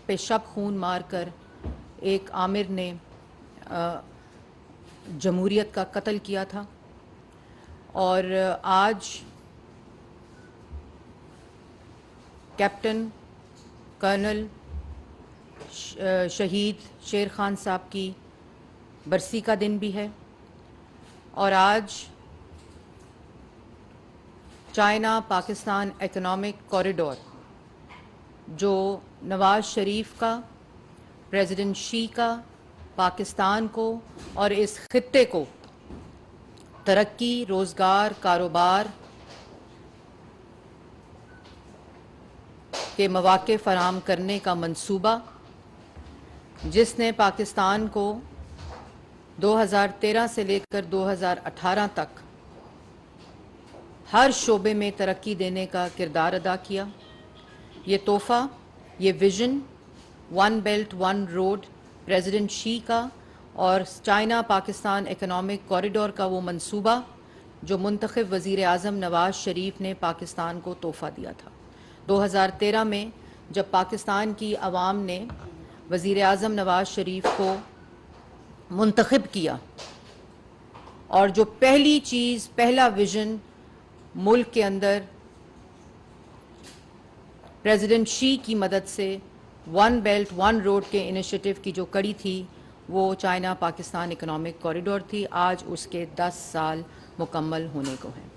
پہ شب خون مار کر ایک آمر نے جمہوریت کا قتل کیا تھا، اور آج کیپٹن کرنل شہید شیر خان صاحب کی برسی کا دن بھی ہے، اور آج چائنا پاکستان اکنامک کوریڈور جو نواز شریف کا، پریزیڈنٹ شی کا، پاکستان کو اور اس خطے کو ترقی، روزگار، کاروبار کے مواقع فراہم کرنے کا منصوبہ، جس نے پاکستان کو 2013 سے لے کر 2018 تک ہر شعبے میں ترقی دینے کا کردار ادا کیا، یہ تحفہ، یہ vision one belt one road president Xi کا اور چائنا پاکستان اکنامک کوریڈور کا وہ منصوبہ جو منتخب وزیر اعظم نواز شریف نے پاکستان کو تحفہ دیا تھا 2013 میں، جب پاکستان کی عوام نے وزیر اعظم نواز شریف کو منتخب کیا، اور جو پہلی چیز، پہلا ویژن ملک کے اندر پریزیڈنٹ شی کی مدد سے ون بیلٹ ون روڈ کے انیشیٹو کی جو کڑی تھی وہ چائنا پاکستان اکنامک کوریڈور تھی۔ آج اس کے 10 سال مکمل ہونے کو ہیں۔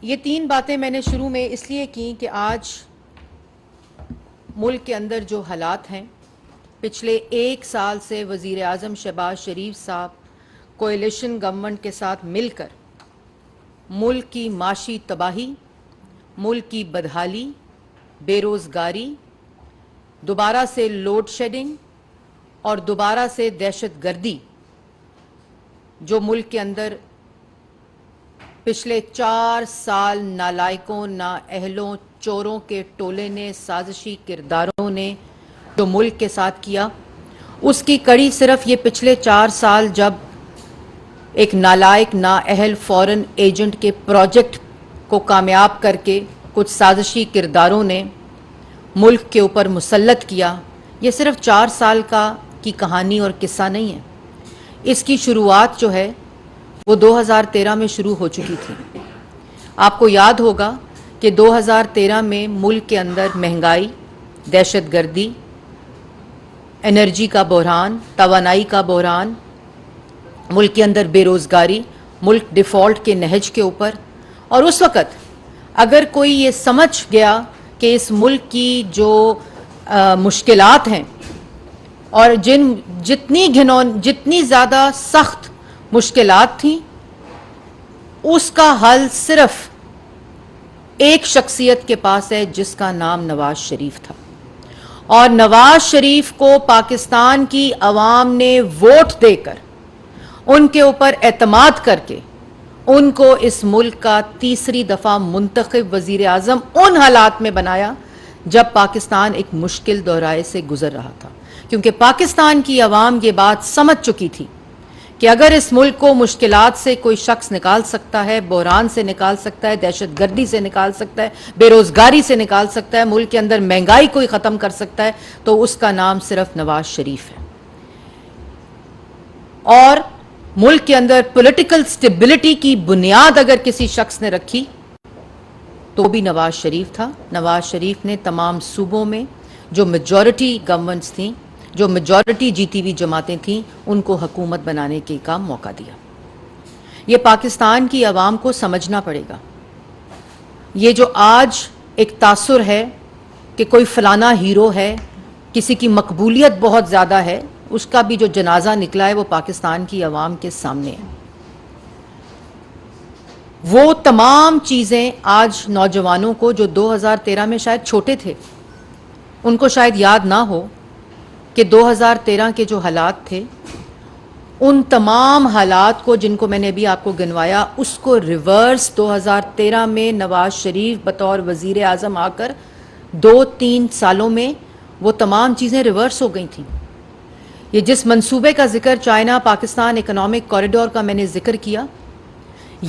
یہ 3 باتیں میں نے شروع میں اس لیے کی کہ آج ملک کے اندر جو حالات ہیں، پچھلے 1 سال سے وزیر اعظم شہباز شریف صاحب کوئلیشن گورنمنٹ کے ساتھ مل کر ملک کی معاشی تباہی، ملک کی بدحالی، بے روزگاری، دوبارہ سے لوڈ شیڈنگ اور دوبارہ سے دہشت گردی، جو ملک کے اندر پچھلے 4 سال نالائقوں، نااہلوں، چوروں کے ٹولے نے، سازشی کرداروں نے جو ملک کے ساتھ کیا، اس کی کڑی صرف یہ پچھلے 4 سال جب ایک نالائق، نااہل فورن ایجنٹ کے پروجیکٹ کو کامیاب کر کے کچھ سازشی کرداروں نے ملک کے اوپر مسلط کیا، یہ صرف 4 سال کی کہانی اور قصہ نہیں ہے۔ اس کی شروعات جو ہے وہ 2013 میں شروع ہو چکی تھی۔ آپ کو یاد ہوگا کہ 2013 میں ملک کے اندر مہنگائی، دہشت گردی، انرجی کا بحران، توانائی کا بحران، ملک کے اندر بے روزگاری، ملک ڈیفالٹ کے نہج کے اوپر، اور اس وقت اگر کوئی یہ سمجھ گیا کہ اس ملک کی جو مشکلات ہیں اور جتنی زیادہ سخت مشکلات تھیں، اس کا حل صرف ایک شخصیت کے پاس ہے جس کا نام نواز شریف تھا، اور نواز شریف کو پاکستان کی عوام نے ووٹ دے کر، ان کے اوپر اعتماد کر کے، ان کو اس ملک کا تیسری دفعہ منتخب وزیر اعظم ان حالات میں بنایا جب پاکستان ایک مشکل دورائے سے گزر رہا تھا، کیونکہ پاکستان کی عوام یہ بات سمجھ چکی تھی کہ اگر اس ملک کو مشکلات سے کوئی شخص نکال سکتا ہے، بحران سے نکال سکتا ہے، دہشت گردی سے نکال سکتا ہے، بے روزگاری سے نکال سکتا ہے، ملک کے اندر مہنگائی کوئی ختم کر سکتا ہے، تو اس کا نام صرف نواز شریف ہے۔ اور ملک کے اندر پولیٹیکل سٹیبلٹی کی بنیاد اگر کسی شخص نے رکھی تو بھی نواز شریف تھا۔ نواز شریف نے تمام صوبوں میں جو میجورٹی گورنمنٹس تھیں، جو میجورٹی جیتی ہوئی جماعتیں تھیں، ان کو حکومت بنانے کا موقع دیا۔ یہ پاکستان کی عوام کو سمجھنا پڑے گا۔ یہ جو آج ایک تاثر ہے کہ کوئی فلانا ہیرو ہے، کسی کی مقبولیت بہت زیادہ ہے، اس کا بھی جو جنازہ نکلا ہے وہ پاکستان کی عوام کے سامنے ہے۔ وہ تمام چیزیں آج نوجوانوں کو جو 2013 میں شاید چھوٹے تھے، ان کو شاید یاد نہ ہو کہ 2013 کے جو حالات تھے، ان تمام حالات کو جن کو میں نے ابھی آپ کو گنوایا، اس کو ریورس 2013 میں نواز شریف بطور وزیر اعظم آ کر 2-3 سالوں میں وہ تمام چیزیں ریورس ہو گئی تھیں۔ یہ جس منصوبے کا ذکر چائنا پاکستان اکنامک کوریڈور کا میں نے ذکر کیا،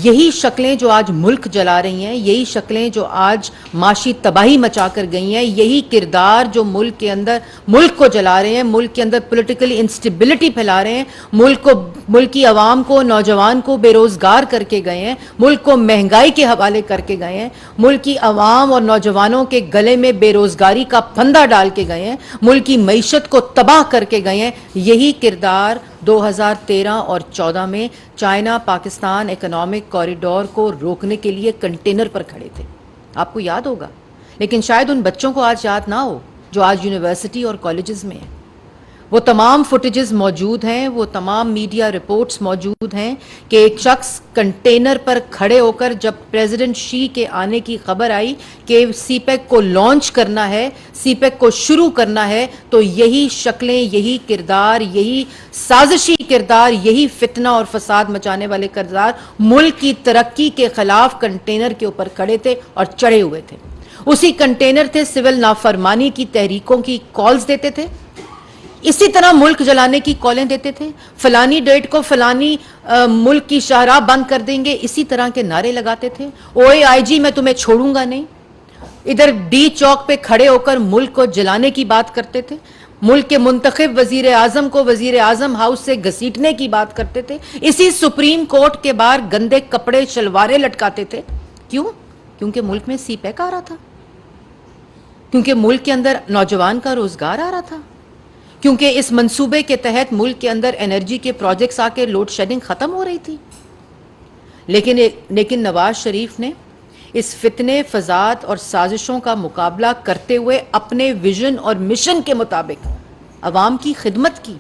یہی شکلیں جو آج ملک جلا رہی ہیں، یہی شکلیں جو آج معاشی تباہی مچا کر گئی ہیں، یہی کردار جو ملک کے اندر ملک کو جلا رہے ہیں، ملک کے اندر پولیٹیکل انسٹیبلٹی پھیلا رہے ہیں، ملک کی عوام کو، نوجوان کو بے روزگار کر کے گئے ہیں، ملک کو مہنگائی کے حوالے کر کے گئے ہیں، ملک کی عوام اور نوجوانوں کے گلے میں بے روزگاری کا پھندا ڈال کے گئے ہیں، ملک کی معیشت کو تباہ کر کے گئے ہیں، یہی کردار 2013 اور 14 میں چائنا پاکستان اکنامک کوریڈور کو روکنے کے لیے کنٹینر پر کھڑے تھے. آپ کو یاد ہوگا، لیکن شاید ان بچوں کو آج یاد نہ ہو جو آج یونیورسٹی اور کالجز میں ہیں. وہ تمام فوٹیجز موجود ہیں، وہ تمام میڈیا رپورٹس موجود ہیں کہ ایک شخص کنٹینر پر کھڑے ہو کر جب پریزیڈنٹ شی کے آنے کی خبر آئی کہ سی پیک کو لانچ کرنا ہے، سی پیک کو شروع کرنا ہے، تو یہی شکلیں، یہی کردار، یہی سازشی کردار، یہی فتنہ اور فساد مچانے والے کردار ملک کی ترقی کے خلاف کنٹینر کے اوپر کھڑے تھے اور چڑھے ہوئے تھے. اسی کنٹینر تھے سول نافرمانی کی تحریکوں کی کالز دیتے تھے، اسی طرح ملک جلانے کی کالیں دیتے تھے، فلانی ڈیٹ کو فلانی ملک کی شاہراہ بند کر دیں گے، اسی طرح کے نعرے لگاتے تھے. اوے آئی جی میں تمہیں چھوڑوں گا نہیں. ادھر ڈی چوک پہ کھڑے ہو کر ملک کو جلانے کی بات کرتے تھے، ملک کے منتخب وزیر اعظم کو وزیر اعظم ہاؤس سے گھسیٹنے کی بات کرتے تھے، اسی سپریم کورٹ کے باہر گندے کپڑے شلواریں لٹکاتے تھے. کیوں؟ کیونکہ ملک میں سی پیک آ رہا تھا، کیونکہ ملک کے اندر نوجوان کا روزگار آ رہا تھا، کیونکہ اس منصوبے کے تحت ملک کے اندر انرجی کے پروجیکٹس آ کے لوڈ شیڈنگ ختم ہو رہی تھی. لیکن نواز شریف نے اس فتنے، فساد اور سازشوں کا مقابلہ کرتے ہوئے اپنے ویژن اور مشن کے مطابق عوام کی خدمت کی.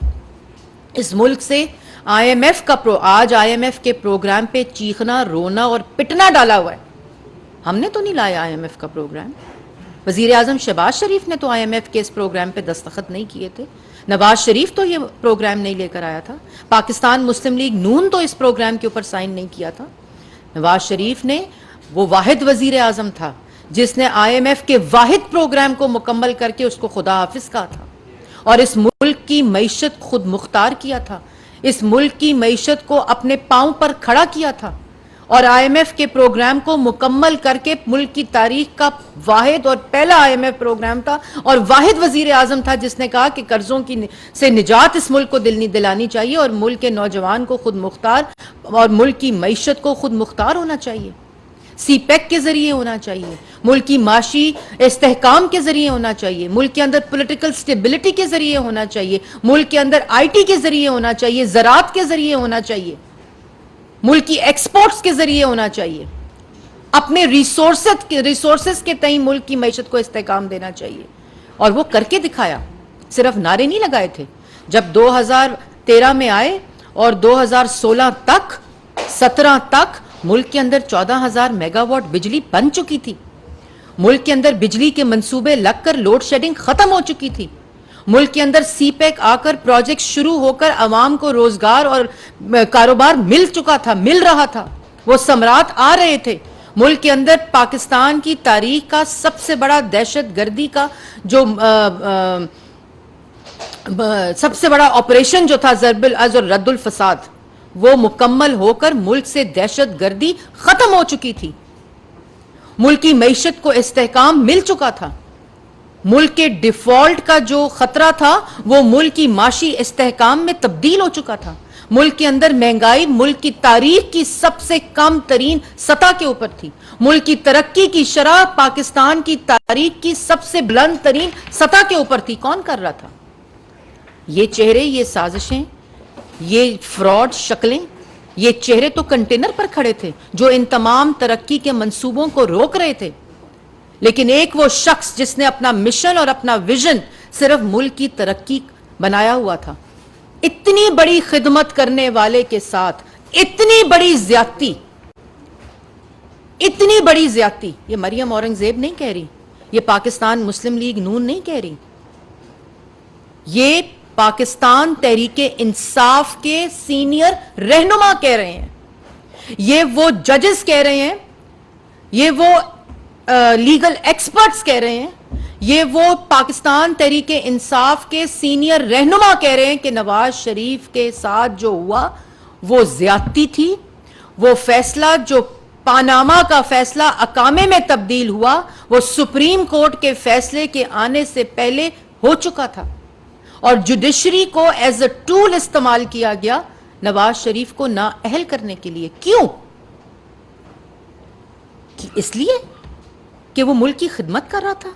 اس ملک سے آئی ایم ایف کا آج آئی ایم ایف کے پروگرام پہ چیخنا، رونا اور پٹنا ڈالا ہوا ہے. ہم نے تو نہیں لایا آئی ایم ایف کا پروگرام، وزیر اعظم شہباز شریف نے تو آئی ایم ایف کے اس پروگرام پہ دستخط نہیں کیے تھے، نواز شریف تو یہ پروگرام نہیں لے کر آیا تھا، پاکستان مسلم لیگ نون تو اس پروگرام کے اوپر سائن نہیں کیا تھا. نواز شریف نے، وہ واحد وزیر اعظم تھا جس نے آئی ایم ایف کے واحد پروگرام کو مکمل کر کے اس کو خدا حافظ کہا تھا اور اس ملک کی معیشت خود مختار کیا تھا، اس ملک کی معیشت کو اپنے پاؤں پر کھڑا کیا تھا، اور آئی ایم ایف کے پروگرام کو مکمل کر کے ملک کی تاریخ کا واحد اور پہلا آئی ایم ایف پروگرام تھا، اور واحد وزیر اعظم تھا جس نے کہا کہ قرضوں سے نجات اس ملک کو دلانی چاہیے اور ملک کے نوجوان کو خود مختار اور ملک کی معیشت کو خود مختار ہونا چاہیے. سی پیک کے ذریعے ہونا چاہیے، ملک کی معاشی استحکام کے ذریعے ہونا چاہیے، ملک کے اندر پولیٹیکل سٹیبلٹی کے ذریعے ہونا چاہیے، ملک کے اندر آئی ٹی کے ذریعے ہونا چاہیے، زراعت کے ذریعے ہونا چاہیے، ملک کی ایکسپورٹس کے ذریعے ہونا چاہیے، اپنے ریسورسز کے تئیں ملک کی معیشت کو استحکام دینا چاہیے. اور وہ کر کے دکھایا، صرف نعرے نہیں لگائے تھے. جب 2013 میں آئے اور 2016 تک 17 تک ملک کے اندر 14,000 میگا واٹ بجلی بن چکی تھی، ملک کے اندر بجلی کے منصوبے لگ کر لوڈ شیڈنگ ختم ہو چکی تھی، ملک کے اندر سی پیک آ کر پروجیکٹ شروع ہو کر عوام کو روزگار اور کاروبار مل چکا تھا، مل رہا تھا، وہ ثمرات آ رہے تھے. ملک کے اندر پاکستان کی تاریخ کا سب سے بڑا دہشت گردی کا جو سب سے بڑا آپریشن جو تھا ضرب العز اور رد الفساد، وہ مکمل ہو کر ملک سے دہشت گردی ختم ہو چکی تھی، ملک کی معیشت کو استحکام مل چکا تھا، ملک کے ڈیفالٹ کا جو خطرہ تھا وہ ملک کی معاشی استحکام میں تبدیل ہو چکا تھا، ملک کے اندر مہنگائی ملک کی تاریخ کی سب سے کم ترین سطح کے اوپر تھی، ملک کی ترقی کی شرح پاکستان کی تاریخ کی سب سے بلند ترین سطح کے اوپر تھی. کون کر رہا تھا؟ یہ چہرے، یہ سازشیں، یہ فراڈ شکلیں، یہ چہرے تو کنٹینر پر کھڑے تھے جو ان تمام ترقی کے منصوبوں کو روک رہے تھے. لیکن ایک وہ شخص جس نے اپنا مشن اور اپنا ویژن صرف ملک کی ترقی بنایا ہوا تھا، اتنی بڑی خدمت کرنے والے کے ساتھ اتنی بڑی زیادتی، یہ مریم اورنگزیب نہیں کہہ رہی، یہ پاکستان مسلم لیگ نون نہیں کہہ رہی، یہ پاکستان تحریک انصاف کے سینئر رہنما کہہ رہے ہیں، یہ وہ ججز کہہ رہے ہیں، یہ وہ لیگل ایکسپرٹس کہہ رہے ہیں، یہ وہ پاکستان تحریک انصاف کے سینئر رہنما کہہ رہے ہیں کہ نواز شریف کے ساتھ جو ہوا وہ زیادتی تھی، وہ فیصلہ جو پاناما کا فیصلہ اقامے میں تبدیل ہوا وہ سپریم کورٹ کے فیصلے کے آنے سے پہلے ہو چکا تھا، اور جوڈیشری کو ایز اے ٹول استعمال کیا گیا نواز شریف کو نااہل کرنے کے لیے۔ کیوں؟ اس لیے کہ وہ ملک کی خدمت کر رہا تھا،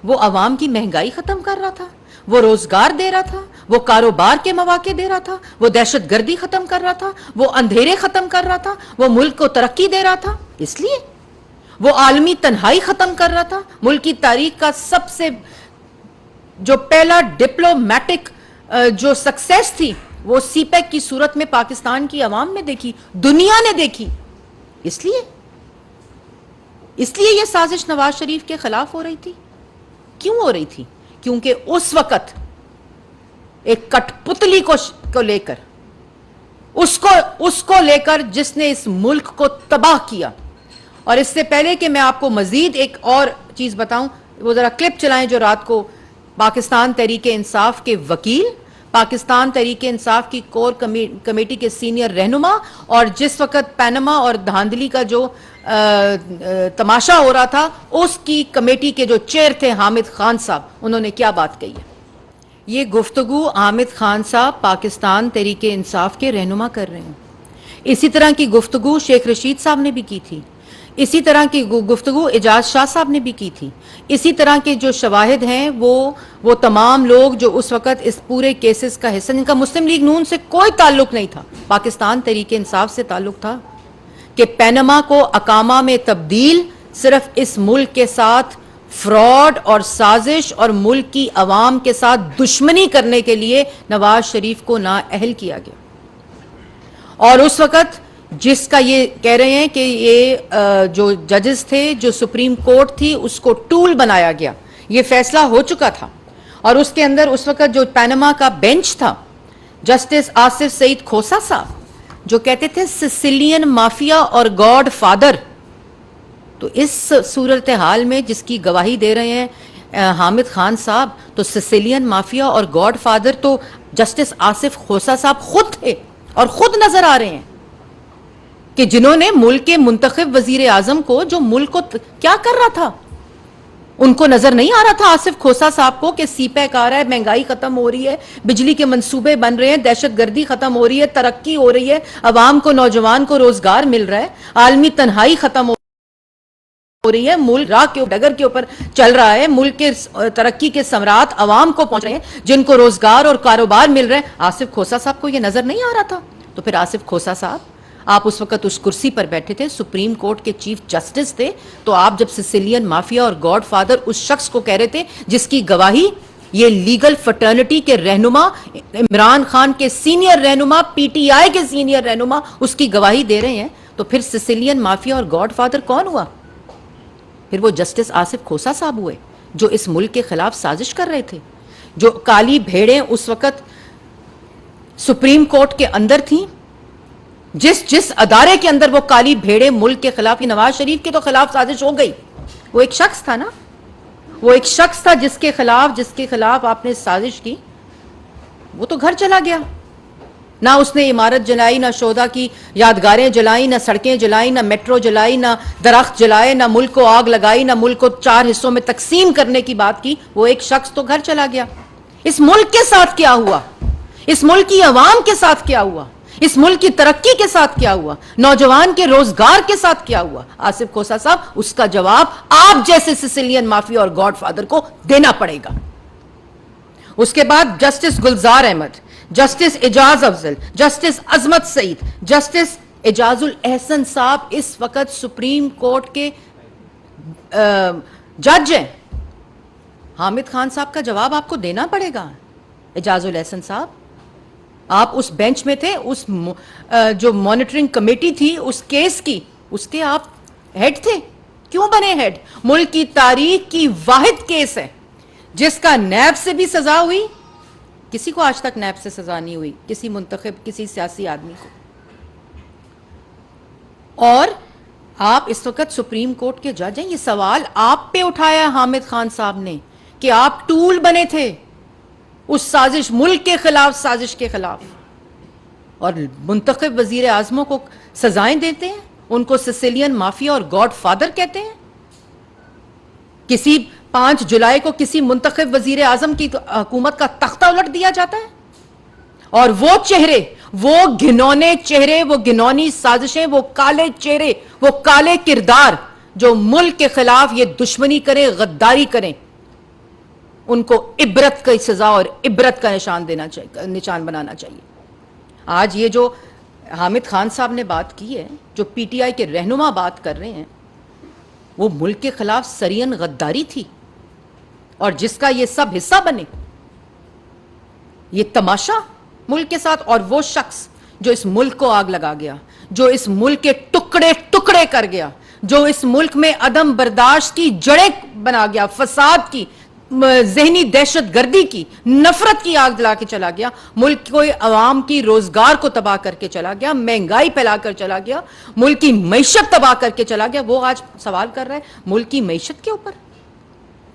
وہ عوام کی مہنگائی ختم کر رہا تھا، وہ روزگار دے رہا تھا، وہ کاروبار کے مواقع دے رہا تھا، وہ دہشت گردی ختم کر رہا تھا، وہ اندھیرے ختم کر رہا تھا، وہ ملک کو ترقی دے رہا تھا۔ اس لیے وہ عالمی تنہائی ختم کر رہا تھا۔ ملک کی تاریخ کا سب سے جو پہلا ڈپلومیٹک جو سکسیس تھی وہ سی پیک کی صورت میں پاکستان کی عوام نے دیکھی، دنیا نے دیکھی۔ اس لیے یہ سازش نواز شریف کے خلاف ہو رہی تھی۔ کیوں ہو رہی تھی؟ کیونکہ اس وقت ایک کٹ پتلی کو لے کر اس کو لے کر جس نے اس ملک کو تباہ کیا۔ اور اس سے پہلے کہ میں آپ کو مزید ایک اور چیز بتاؤں، وہ ذرا کلپ چلائیں جو رات کو پاکستان تحریک انصاف کے وکیل، پاکستان تحریک انصاف کی کور کمیٹی کے سینئر رہنما، اور جس وقت پینما اور دھاندلی کا جو تماشا ہو رہا تھا اس کی کمیٹی کے جو چیئر تھے حامد خان صاحب، انہوں نے کیا بات کہی ہے۔ یہ گفتگو حامد خان صاحب پاکستان تحریک انصاف کے رہنما کر رہے ہیں۔ اسی طرح کی گفتگو شیخ رشید صاحب نے بھی کی تھی، اسی طرح کی گفتگو اعجاز شاہ صاحب نے بھی کی تھی۔ اسی طرح کے جو شواہد ہیں وہ تمام لوگ جو اس وقت اس پورے کیسز کا حصہ، جن کا مسلم لیگ نون سے کوئی تعلق نہیں تھا، پاکستان تحریک انصاف سے تعلق تھا، کہ پینما کو اقامہ میں تبدیل صرف اس ملک کے ساتھ فراڈ اور سازش اور ملک کی عوام کے ساتھ دشمنی کرنے کے لیے نواز شریف کو نااہل کیا گیا۔ اور اس وقت جس کا یہ کہہ رہے ہیں کہ یہ جو ججز تھے، جو سپریم کورٹ تھی، اس کو ٹول بنایا گیا، یہ فیصلہ ہو چکا تھا۔ اور اس کے اندر اس وقت جو پینما کا بینچ تھا، جسٹس آصف سعید کھوسا صاحب جو کہتے تھے سسیلین مافیا اور گاڈ فادر، تو اس صورتحال میں جس کی گواہی دے رہے ہیں حامد خان صاحب، تو سسیلین مافیا اور گاڈ فادر تو جسٹس آصف کھوسا صاحب خود تھے اور خود نظر آ رہے ہیں، کہ جنہوں نے ملک کے منتخب وزیر اعظم کو، جو ملک کو کیا کر رہا تھا، ان کو نظر نہیں آ رہا تھا آصف کھوسا صاحب کو کہ سی پیک آ رہا ہے، مہنگائی ختم ہو رہی ہے، بجلی کے منصوبے بن رہے ہیں، دہشت گردی ختم ہو رہی ہے، ترقی ہو رہی ہے، عوام کو، نوجوان کو روزگار مل رہا ہے، عالمی تنہائی ختم ہو رہی ہے، ملک راہ کے ڈگر کے اوپر چل رہا ہے، ملک کے ترقی کے ثمرات عوام کو پہنچ رہے ہیں، جن کو روزگار اور کاروبار مل رہے ہیں۔ آصف کھوسا صاحب کو یہ نظر نہیں آ رہا تھا؟ تو پھر آصف کھوسا صاحب، آپ اس وقت اس کرسی پر بیٹھے تھے، سپریم کورٹ کے چیف جسٹس تھے، تو آپ جب سسیلین مافیا اور گاڈ فادر اس شخص کو کہہ رہے تھے جس کی گواہی یہ لیگل فرٹرنٹی کے رہنما، عمران خان کے سینئر رہنما، پی ٹی آئی کے سینئر رہنما اس کی گواہی دے رہے ہیں، تو پھر سسیلین مافیا اور گاڈ فادر کون ہوا؟ پھر وہ جسٹس آصف کھوسا صاحب ہوئے، جو اس ملک کے خلاف سازش کر رہے تھے، جو کالی بھیڑیں اس وقت سپریم کورٹ کے اندر تھیں، جس ادارے کے اندر وہ کالی بھیڑیں ملک کے خلاف، یہ نواز شریف کے تو خلاف سازش ہو گئی، وہ ایک شخص تھا نا، وہ ایک شخص تھا جس کے خلاف آپ نے سازش کی، وہ تو گھر چلا گیا، نہ اس نے عمارت جلائی، نہ شہداء کی یادگاریں جلائیں، نہ سڑکیں جلائیں، نہ میٹرو جلائی، نہ درخت جلائے، نہ ملک کو آگ لگائی، نہ ملک کو 4 حصوں میں تقسیم کرنے کی بات کی، وہ ایک شخص تو گھر چلا گیا۔ اس ملک کے ساتھ کیا ہوا؟ اس ملک کی عوام کے ساتھ کیا ہوا؟ اس ملک کی ترقی کے ساتھ کیا ہوا؟ نوجوان کے روزگار کے ساتھ کیا ہوا؟ آصف کھوسا صاحب، اس کا جواب آپ جیسے سسیلین مافیا اور گاڈ فادر کو دینا پڑے گا۔ اس کے بعد جسٹس گلزار احمد، جسٹس اعجاز افضل، جسٹس عظمت سعید، جسٹس اعجاز الاحسن صاحب اس وقت سپریم کورٹ کے جج ہیں۔ حامد خان صاحب کا جواب آپ کو دینا پڑے گا۔ اعجاز الاحسن صاحب، آپ اس بینچ میں تھے، اس جو مانیٹرنگ کمیٹی تھی اس کیس کی، اس کے آپ ہیڈ تھے۔ کیوں بنے ہیڈ؟ ملک کی تاریخ کی واحد کیس ہے جس کا نیب سے بھی سزا ہوئی، کسی کو آج تک نیب سے سزا نہیں ہوئی، کسی منتخب، کسی سیاسی آدمی کو۔ اور آپ اس وقت سپریم کورٹ کے جج ہیں۔ یہ سوال آپ پہ اٹھایا ہے حامد خان صاحب نے کہ آپ ٹول بنے تھے اس سازش، ملک کے خلاف سازش کے خلاف۔ اور منتخب وزیر اعظموں کو سزائیں دیتے ہیں, ان کو سسیلین مافیا اور گاڈ فادر کہتے ہیں. کسی 5 جولائی کو کسی منتخب وزیر اعظم کی حکومت کا تختہ الٹ دیا جاتا ہے, اور وہ چہرے, وہ گھنونے چہرے, وہ گھنونی سازشیں, وہ کالے چہرے, وہ کالے کردار جو ملک کے خلاف یہ دشمنی کریں, غداری کریں, ان کو عبرت کی سزا اور عبرت کا نشان بنانا چاہیے. آج یہ جو حامد خان صاحب نے بات کی ہے, جو پی ٹی آئی کے رہنما بات کر رہے ہیں, وہ ملک کے خلاف سرین غداری تھی, اور جس کا یہ سب حصہ بنے, یہ تماشا ملک کے ساتھ. اور وہ شخص جو اس ملک کو آگ لگا گیا, جو اس ملک کے ٹکڑے ٹکڑے کر گیا, جو اس ملک میں عدم برداشت کی جڑیں بنا گیا, فساد کی, ذہنی دہشت گردی کی, نفرت کی آگ جلا کے چلا گیا, ملک کو عوام کی روزگار کو تباہ کر کے چلا گیا, مہنگائی پھیلا کر چلا گیا, ملک کی معیشت تباہ کر کے چلا گیا, وہ آج سوال کر رہا ہے ملک کی معیشت کے اوپر,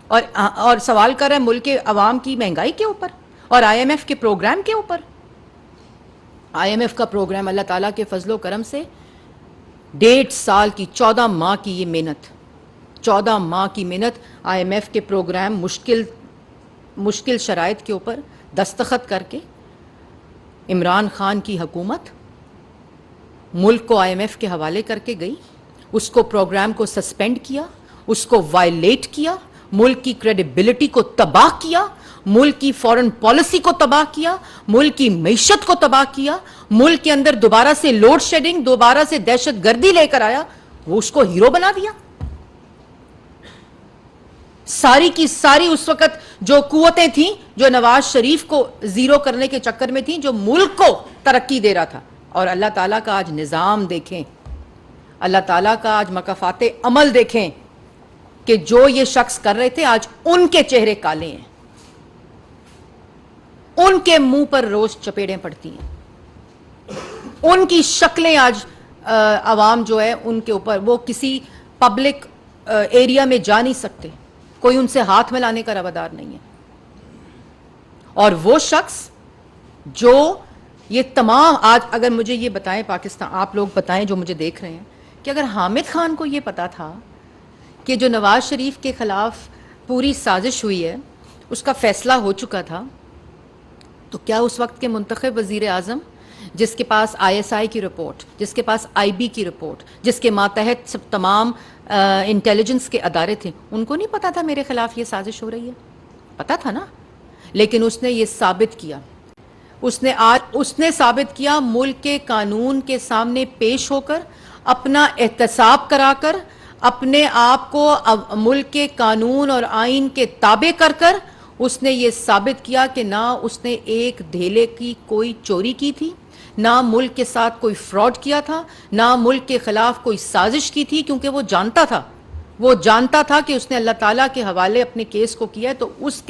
اور سوال کر رہا ہے ملک کے عوام کی مہنگائی کے اوپر, اور آئی ایم ایف کے پروگرام کے اوپر. آئی ایم ایف کا پروگرام اللہ تعالیٰ کے فضل و کرم سے 1.5 سال کی 14 ماہ کی یہ محنت, 14 ماہ کی محنت, آئی ایم ایف کے پروگرام مشکل شرائط کے اوپر دستخط کر کے عمران خان کی حکومت ملک کو آئی ایم ایف کے حوالے کر کے گئی, اس کو پروگرام کو سسپینڈ کیا, اس کو وائلیٹ کیا, ملک کی کریڈیبلٹی کو تباہ کیا, ملک کی فورن پالیسی کو تباہ کیا, ملک کی معیشت کو تباہ کیا, ملک کے اندر دوبارہ سے لوڈ شیڈنگ, دوبارہ سے دہشت گردی لے کر آیا, وہ اس کو ہیرو بنا دیا. ساری کی ساری اس وقت جو قوتیں تھیں جو نواز شریف کو زیرو کرنے کے چکر میں تھیں, جو ملک کو ترقی دے رہا تھا. اور اللہ تعالیٰ کا آج نظام دیکھیں, اللہ تعالیٰ کا آج مکافات عمل دیکھیں کہ جو یہ شخص کر رہے تھے آج ان کے چہرے کالے ہیں, ان کے منہ پر روز چپیڑیں پڑتی ہیں, ان کی شکلیں آج عوام جو ہے ان کے اوپر, وہ کسی پبلک ایریا میں جا نہیں سکتے, کوئی ان سے ہاتھ ملانے کا روادار نہیں ہے. اور وہ شخص جو یہ تمام آج, اگر مجھے یہ بتائیں پاکستان, آپ لوگ بتائیں جو مجھے دیکھ رہے ہیں, کہ اگر حامد خان کو یہ پتا تھا کہ جو نواز شریف کے خلاف پوری سازش ہوئی ہے اس کا فیصلہ ہو چکا تھا, تو کیا اس وقت کے منتخب وزیر اعظم, جس کے پاس آئی ایس آئی کی رپورٹ, جس کے پاس آئی بی کی رپورٹ, جس کے ماتحت سب تمام انٹیلیجنس کے ادارے تھے, ان کو نہیں پتا تھا میرے خلاف یہ سازش ہو رہی ہے؟ پتا تھا نا. لیکن اس نے یہ ثابت کیا, اس نے ثابت کیا ملک کے قانون کے سامنے پیش ہو کر, اپنا احتساب کرا کر, اپنے آپ کو ملک کے قانون اور آئین کے تابع کر کر اس نے یہ ثابت کیا کہ نہ اس نے ایک دھیلے کی کوئی چوری کی تھی, نہ ملک کے ساتھ کوئی فراڈ کیا تھا, نہ ملک کے خلاف کوئی سازش کی تھی, کیونکہ وہ جانتا تھا کہ اس نے اللہ تعالیٰ کے حوالے اپنے کیس کو کیا ہے, تو اس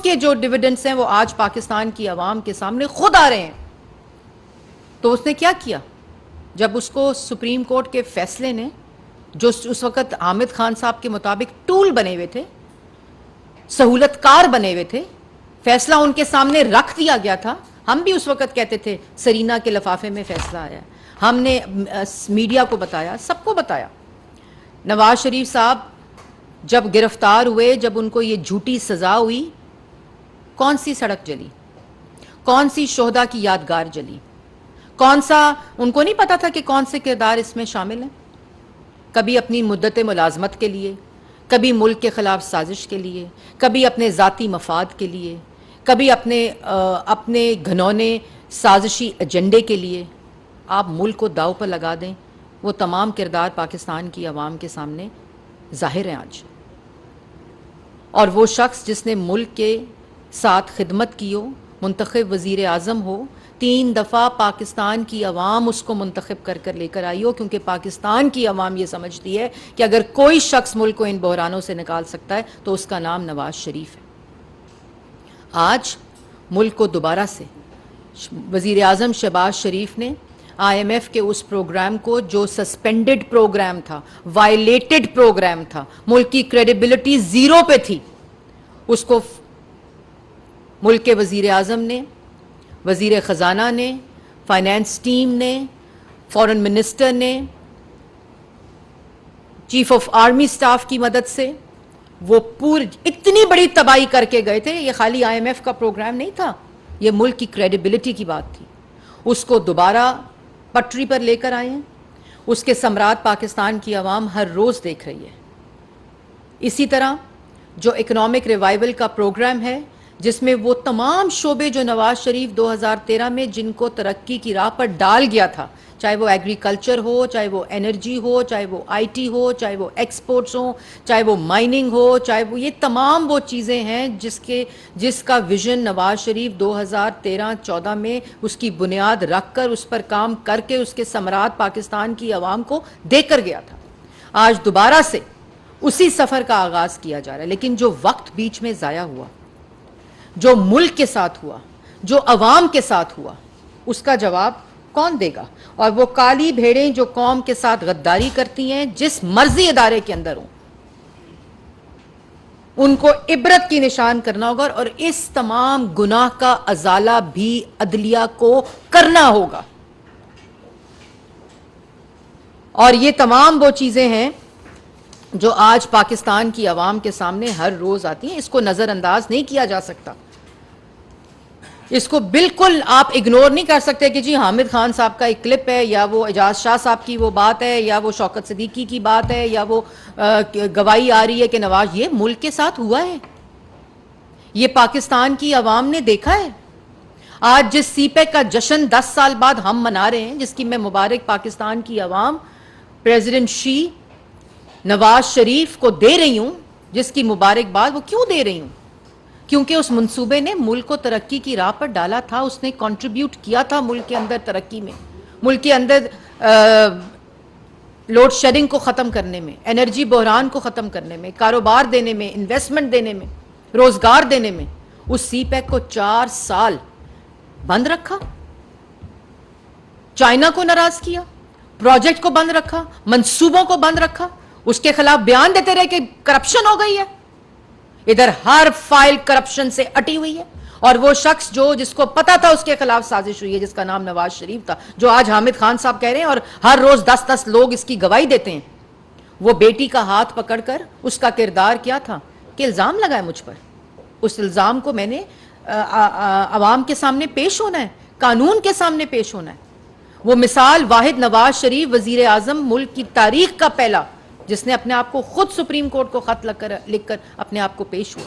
کے جو ڈیویڈنڈز ہیں وہ آج پاکستان کی عوام کے سامنے خود آ رہے ہیں. تو اس نے کیا کیا, جب اس کو سپریم کورٹ کے فیصلے نے, جو اس وقت حامد خان صاحب کے مطابق ٹول بنے ہوئے تھے, سہولت کار بنے ہوئے تھے, فیصلہ ان کے سامنے رکھ دیا گیا تھا. ہم بھی اس وقت کہتے تھے سرینا کے لفافے میں فیصلہ آیا, ہم نے میڈیا کو بتایا, سب کو بتایا. نواز شریف صاحب جب گرفتار ہوئے, جب ان کو یہ جھوٹی سزا ہوئی, کون سی سڑک جلی, کون سی شہداء کی یادگار جلی, کون سا, ان کو نہیں پتا تھا کہ کون سے کردار اس میں شامل ہیں. کبھی اپنی مدت ملازمت کے لیے, کبھی ملک کے خلاف سازش کے لیے, کبھی اپنے ذاتی مفاد کے لیے, کبھی اپنے گھنونے سازشی ایجنڈے کے لیے. آپ ملک کو داؤ پر لگا دیں, وہ تمام کردار پاکستان کی عوام کے سامنے ظاہر ہیں آج. اور وہ شخص جس نے ملک کے ساتھ خدمت کی ہو, منتخب وزیر اعظم ہو, 3 دفعہ پاکستان کی عوام اس کو منتخب کر لے کر آئی ہو, کیونکہ پاکستان کی عوام یہ سمجھتی ہے کہ اگر کوئی شخص ملک کو ان بحرانوں سے نکال سکتا ہے تو اس کا نام نواز شریف ہے. آج ملک کو دوبارہ سے وزیر اعظم شہباز شریف نے آئی ایم ایف کے اس پروگرام کو, جو سسپینڈڈ پروگرام تھا, وائلیٹڈ پروگرام تھا, ملک کی کریڈیبلٹی زیرو پہ تھی, اس کو ملک کے وزیر اعظم نے, وزیر خزانہ نے, فائنینس ٹیم نے، فورن منسٹر نے، چیف آف آرمی سٹاف کی مدد سے وہ پوری اتنی بڑی تباہی کر کے گئے تھے. یہ خالی آئی ایم ایف کا پروگرام نہیں تھا، یہ ملک کی کریڈیبلٹی کی بات تھی. اس کو دوبارہ پٹری پر لے کر آئے ہیں. اس کے ثمرات پاکستان کی عوام ہر روز دیکھ رہی ہے. اسی طرح جو اکنامک ریوائیول کا پروگرام ہے، جس میں وہ تمام شعبے جو نواز شریف 2013 میں جن کو ترقی کی راہ پر ڈال گیا تھا، چاہے وہ ایگریکلچر ہو، چاہے وہ انرجی ہو، چاہے وہ آئی ٹی ہو، چاہے وہ ایکسپورٹس ہوں، چاہے وہ مائننگ ہو، چاہے وہ یہ تمام وہ چیزیں ہیں جس کا ویژن نواز شریف 2013-14 میں اس کی بنیاد رکھ کر، اس پر کام کر کے اس کے ثمرات پاکستان کی عوام کو دے کر گیا تھا. آج دوبارہ سے اسی سفر کا آغاز کیا جا رہا ہے. لیکن جو وقت بیچ میں ضائع ہوا، جو ملک کے ساتھ ہوا، جو عوام کے ساتھ ہوا، اس کا جواب کون دے گا؟ اور وہ کالی بھیڑیں جو قوم کے ساتھ غداری کرتی ہیں، جس مرضی ادارے کے اندر ہوں، ان کو عبرت کی نشان کرنا ہوگا. اور اس تمام گناہ کا ازالہ بھی عدلیہ کو کرنا ہوگا. اور یہ تمام وہ چیزیں ہیں جو آج پاکستان کی عوام کے سامنے ہر روز آتی ہیں. اس کو نظر انداز نہیں کیا جا سکتا. اس کو بالکل آپ اگنور نہیں کر سکتے کہ جی حامد خان صاحب کا ایک کلپ ہے، یا وہ اعجاز شاہ صاحب کی وہ بات ہے، یا وہ شوکت صدیقی کی بات ہے، یا وہ گواہی آ رہی ہے کہ نواز. یہ ملک کے ساتھ ہوا ہے، یہ پاکستان کی عوام نے دیکھا ہے. آج جس سی پیک کا جشن 10 سال بعد ہم منا رہے ہیں، جس کی میں مبارک پاکستان کی عوام پریزیڈنٹ شی نواز شریف کو دے رہی ہوں، جس کی مبارکباد وہ کیوں دے رہی ہوں؟ کیونکہ اس منصوبے نے ملک کو ترقی کی راہ پر ڈالا تھا. اس نے کنٹریبیوٹ کیا تھا ملک کے اندر ترقی میں، ملک کے اندر لوڈ شیڈنگ کو ختم کرنے میں، انرجی بحران کو ختم کرنے میں، کاروبار دینے میں، انویسٹمنٹ دینے میں، روزگار دینے میں. اس سی پیک کو 4 سال بند رکھا، چائنا کو ناراض کیا، پروجیکٹ کو بند رکھا، منصوبوں کو بند رکھا، اس کے خلاف بیان دیتے رہے کہ کرپشن ہو گئی ہے. ادھر ہر فائل کرپشن سے اٹی ہوئی ہے. اور وہ شخص جس کو پتا تھا اس کے خلاف سازش ہوئی ہے، جس کا نام نواز شریف تھا، جو آج حامد خان صاحب کہہ رہے ہیں اور ہر روز 10 لوگ اس کی گواہی دیتے ہیں، وہ بیٹی کا ہاتھ پکڑ کر اس کا کردار کیا تھا کہ الزام لگائے مجھ پر. اس الزام کو میں نے عوام کے سامنے پیش ہونا ہے، قانون کے سامنے پیش ہونا ہے. وہ مثال واحد نواز شریف وزیر اعظم ملک کی تاریخ کا پہلا، جس نے اپنے آپ کو خود سپریم کورٹ کو خط لکھ کر اپنے آپ کو پیش ہوا.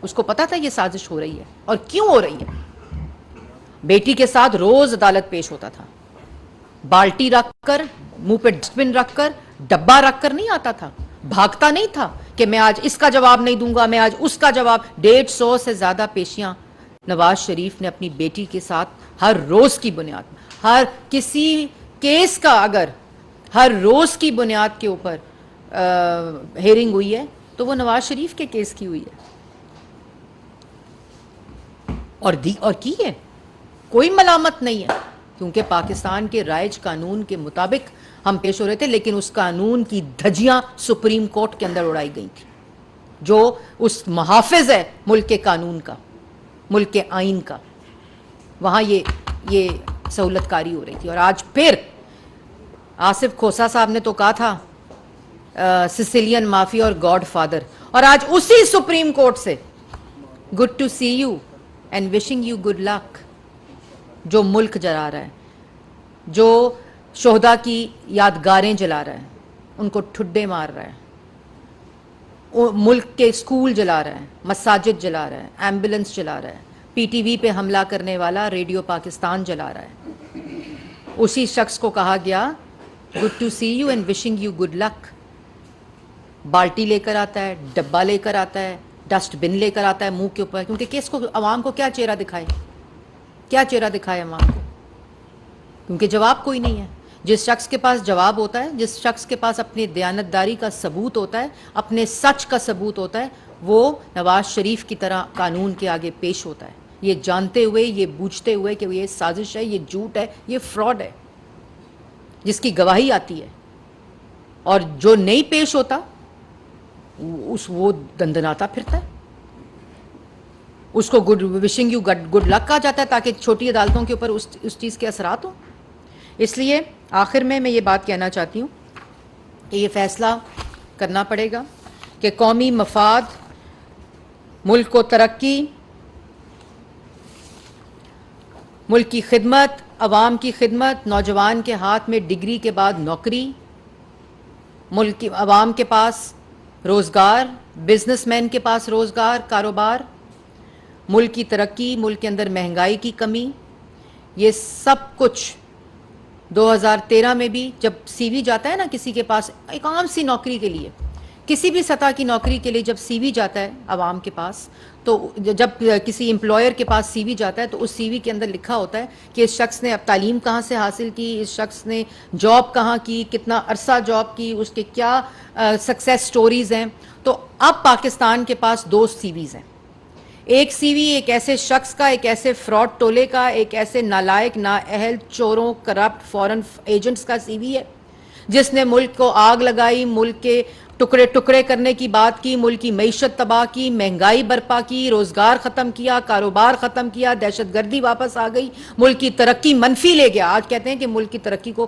اس کو پتا تھا یہ سازش ہو رہی ہے اور کیوں ہو رہی ہے. بیٹی کے ساتھ روز عدالت پیش ہوتا تھا، بالٹی رکھ کر، منہ پہ ڈسٹبن رکھ کر، ڈبہ رکھ کر نہیں آتا تھا. بھاگتا نہیں تھا کہ میں آج اس کا جواب نہیں دوں گا، میں آج اس کا جواب. 150 سے زیادہ پیشیاں نواز شریف نے اپنی بیٹی کے ساتھ ہر روز کی بنیاد میں، ہر کسی کیس کا اگر ہر روز کی بنیاد کے اوپر ہیرنگ ہوئی ہے تو وہ نواز شریف کے کیس کی ہوئی ہے. اور کی ہے، کوئی ملامت نہیں ہے، کیونکہ پاکستان کے رائج قانون کے مطابق ہم پیش ہو رہے تھے. لیکن اس قانون کی دھجیاں سپریم کورٹ کے اندر اڑائی گئی تھی، جو اس محافظ ہے ملک کے قانون کا، ملک کے آئین کا. وہاں یہ سہولت کاری ہو رہی تھی. اور آج پھر آصف کھوسا صاحب نے تو کہا تھا سسیلین مافیا اور گاڈ فادر، اور آج اسی سپریم کورٹ سے good to see you and wishing you good luck, جو ملک جلا رہا ہے، جو شہداء کی یادگاریں جلا رہا ہے، ان کو ٹھڈے مار رہا ہے، ملک کے اسکول جلا رہا ہے، مساجد جلا رہا ہے، ایمبولنس جلا رہا ہے، پی ٹی وی پہ حملہ کرنے والا ریڈیو پاکستان جلا رہا ہے. اسی شخص کو کہا گیا good to see you and wishing you good luck. بالٹی لے کر آتا ہے، ڈبہ لے کر آتا ہے، ڈسٹ بن لے کر آتا ہے منہ کے اوپر. کیونکہ کس کو، عوام کو کیا چہرہ دکھائے، کیا چہرہ دکھائے عوام کو؟ کیونکہ جواب کوئی نہیں ہے. جس شخص کے پاس جواب ہوتا ہے، جس شخص کے پاس اپنی دیانتداری کا ثبوت ہوتا ہے، اپنے سچ کا ثبوت ہوتا ہے، وہ نواز شریف کی طرح قانون کے آگے پیش ہوتا ہے، یہ جانتے ہوئے، یہ بوجھتے ہوئے کہ یہ سازش ہے، یہ جھوٹ ہے، یہ فراڈ ہے، جس کی گواہی آتی ہے. اور جو نہیں پیش ہوتا وہ دندناتا پھرتا ہے. اس کو وشنگ یو گڈ لک کہا جاتا ہے تاکہ چھوٹی عدالتوں کے اوپر اس چیز کے اثرات ہوں. اس لیے آخر میں یہ بات کہنا چاہتی ہوں کہ یہ فیصلہ کرنا پڑے گا کہ قومی مفاد، ملک کو ترقی، ملک کی خدمت، عوام کی خدمت، نوجوان کے ہاتھ میں ڈگری کے بعد نوکری، ملک کی عوام کے پاس روزگار، بزنس مین کے پاس روزگار، کاروبار، ملک کی ترقی، ملک کے اندر مہنگائی کی کمی، یہ سب کچھ 2013 میں بھی جب سی وی جاتا ہے نا کسی کے پاس ایک عام سی نوکری کے لیے، کسی بھی سطح کی نوکری کے لیے جب سی وی جاتا ہے عوام کے پاس، تو جب کسی امپلائر کے پاس سی وی جاتا ہے تو اس سی وی کے اندر لکھا ہوتا ہے کہ اس شخص نے اب تعلیم کہاں سے حاصل کی، اس شخص نے جاب کہاں کی، کتنا عرصہ جاب کی، اس کے کیا سکسیس سٹوریز ہیں. تو اب پاکستان کے پاس 2 سی ویز ہیں. ایک سی وی ایک ایسے شخص کا، ایک ایسے فراڈ ٹولے کا، ایک ایسے نالائق، نااہل، چوروں، کرپٹ فورن ایجنٹس کا سی وی ہے جس نے ملک کو آگ لگائی، ملک کے ٹکڑے ٹکڑے کرنے کی بات کی، ملک کی معیشت تباہ کی، مہنگائی برپا کی، روزگار ختم کیا، کاروبار ختم کیا، دہشت گردی واپس آ گئی، ملک کی ترقی منفی لے گیا. آج کہتے ہیں کہ ملک کی ترقی کو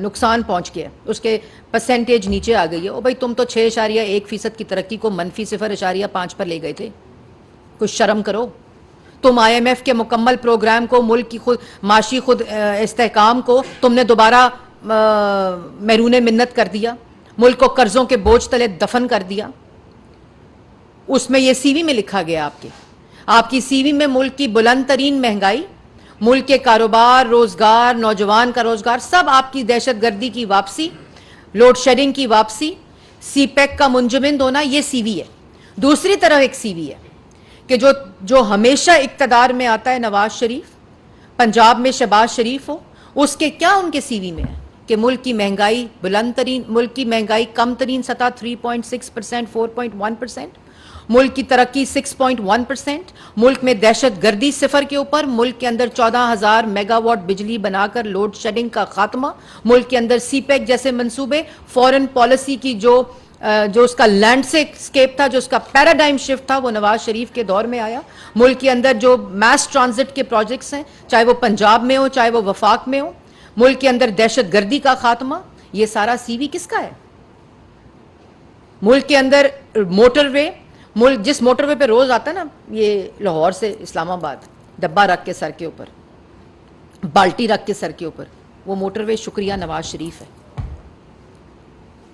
نقصان پہنچ گیا، اس کے پرسنٹیج نیچے آ گئی ہے. او بھائی تم تو 6.1% کی ترقی کو منفی 0.5 پر لے گئے تھے. کچھ شرم کرو. تم آئی ایم ایف کے مکمل پروگرام کو، ملک کی معاشی خود استحکام کو تم نے دوبارہ محرون منت کر دیا، ملک کو قرضوں کے بوجھ تلے دفن کر دیا. اس میں یہ سی وی میں لکھا گیا آپ کی سی وی میں ملک کی بلند ترین مہنگائی، ملک کے کاروبار، روزگار، نوجوان کا روزگار، سب آپ کی دہشت گردی کی واپسی، لوڈ شیڈنگ کی واپسی، سی پیک کا منجمد ہونا، یہ سی وی ہے. دوسری طرف ایک سی وی ہے کہ جو ہمیشہ اقتدار میں آتا ہے نواز شریف، پنجاب میں شہباز شریف ہو، اس کے کیا ان کے سی وی میں ہے کہ ملک کی مہنگائی بلند ترین، ملک کی مہنگائی کم ترین سطح 3.6%، 4.1%، ملک کی ترقی 6.1%، ملک میں دہشت گردی 0 کے اوپر، ملک کے اندر 14,000 میگا واٹ بجلی بنا کر لوڈ شیڈنگ کا خاتمہ، ملک کے اندر سی پیک جیسے منصوبے، فورن پالیسی کی جو اس کا لینڈ سکیپ تھا، جو اس کا پیراڈائم شفٹ تھا، وہ نواز شریف کے دور میں آیا. ملک کے اندر جو میس ٹرانزٹ کے پروجیکٹس ہیں، چاہے وہ پنجاب میں ہو، چاہے وہ وفاق میں ہو، ملک کے اندر دہشت گردی کا خاتمہ، یہ سارا سی وی کس کا ہے؟ ملک کے اندر موٹر وے، ملک جس موٹر وے پہ روز آتا ہے نا یہ لاہور سے اسلام آباد، ڈبہ رکھ کے سر کے اوپر، بالٹی رکھ کے سر کے اوپر، وہ موٹر وے شکریہ نواز شریف ہے.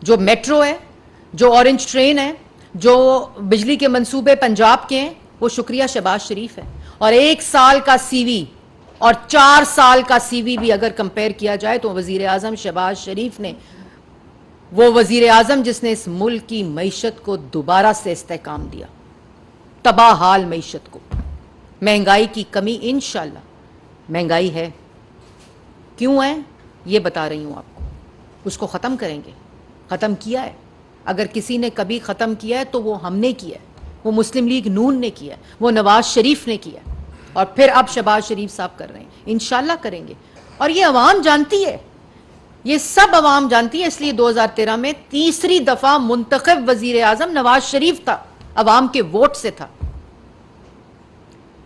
جو میٹرو ہے، جو اورنج ٹرین ہے، جو بجلی کے منصوبے پنجاب کے ہیں، وہ شکریہ شہباز شریف ہے. اور 1 سال کا سی وی اور 4 سال کا سی وی بھی اگر کمپیئر کیا جائے تو وزیر اعظم شہباز شریف نے، وہ وزیر اعظم جس نے اس ملک کی معیشت کو دوبارہ سے استحکام دیا، تباہ حال معیشت کو، مہنگائی کی کمی. انشاءاللہ مہنگائی ہے، کیوں ہے یہ بتا رہی ہوں آپ کو، اس کو ختم کریں گے. ختم کیا ہے، اگر کسی نے کبھی ختم کیا ہے تو وہ ہم نے کیا ہے، وہ مسلم لیگ نون نے کیا ہے، وہ نواز شریف نے کیا ہے، اور پھر اب شہباز شریف صاحب کر رہے ہیں. انشاءاللہ کریں گے. اور یہ عوام جانتی ہے، یہ سب عوام جانتی ہے. اس لیے 2013 میں تیسری دفعہ منتخب وزیر اعظم نواز شریف تھا، عوام کے ووٹ سے تھا.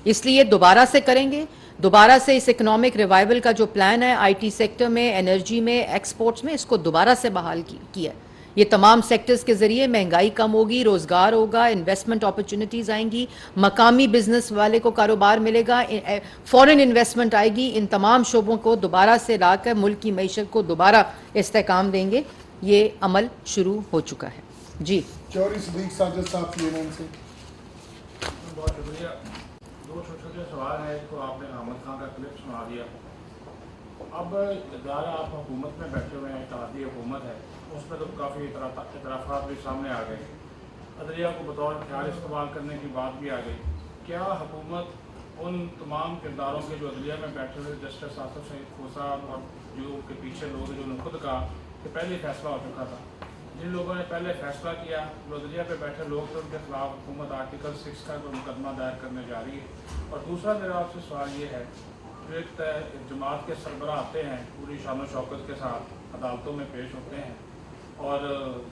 اس لیے دوبارہ سے کریں گے، دوبارہ سے اس اکنامک ریوائول کا جو پلان ہے آئی ٹی سیکٹر میں، انرجی میں، ایکسپورٹس میں، اس کو دوبارہ سے بحال کیا. یہ تمام سیکٹرز کے ذریعے مہنگائی کم ہوگی، روزگار ہوگا، انویسٹمنٹ اپرچونٹیز آئیں گی، مقامی بزنس والے کو کاروبار ملے گا، فورن انویسٹمنٹ آئے گی. ان تمام شعبوں کو دوبارہ سے لا کر ملک کی معیشت کو دوبارہ استحکام دیں گے. یہ عمل شروع ہو چکا ہے. جی چوری صدیق ساجد صاحب کی سے بہت شکریہ. 2 چھوٹے سوال ہیں. ایک تو آپ نے احمد خان کا کلپ سنا دیا. اب ادارہ آپ حکومت میں بیٹھے ہوئے ہیں، اتحادی حکومت ہے، اس میں تو کافی اعترافات بھی سامنے آ گئے، عدلیہ کو بطور خیال استعمال کرنے کی بات بھی آ گئی. کیا حکومت ان تمام کرداروں کے جو عدلیہ میں بیٹھے ہوئے جسٹس آصف سعید کھوسہ اور جو کے پیچھے لوگ جو نے خود کہا کہ پہلے فیصلہ ہو چکا تھا، جن لوگوں نے پہلے فیصلہ کیا، جو عدلیہ پہ بیٹھے لوگ تھے، ان کے خلاف حکومت آرٹیکل 6 کا مقدمہ دائر کرنے جا رہی ہے؟ اور دوسرا میرا آپ سے سوال یہ ہے، جو ایک جماعت کے سربراہ آتے ہیں پوری شان و شوکت کے ساتھ عدالتوں میں پیش ہوتے ہیں اور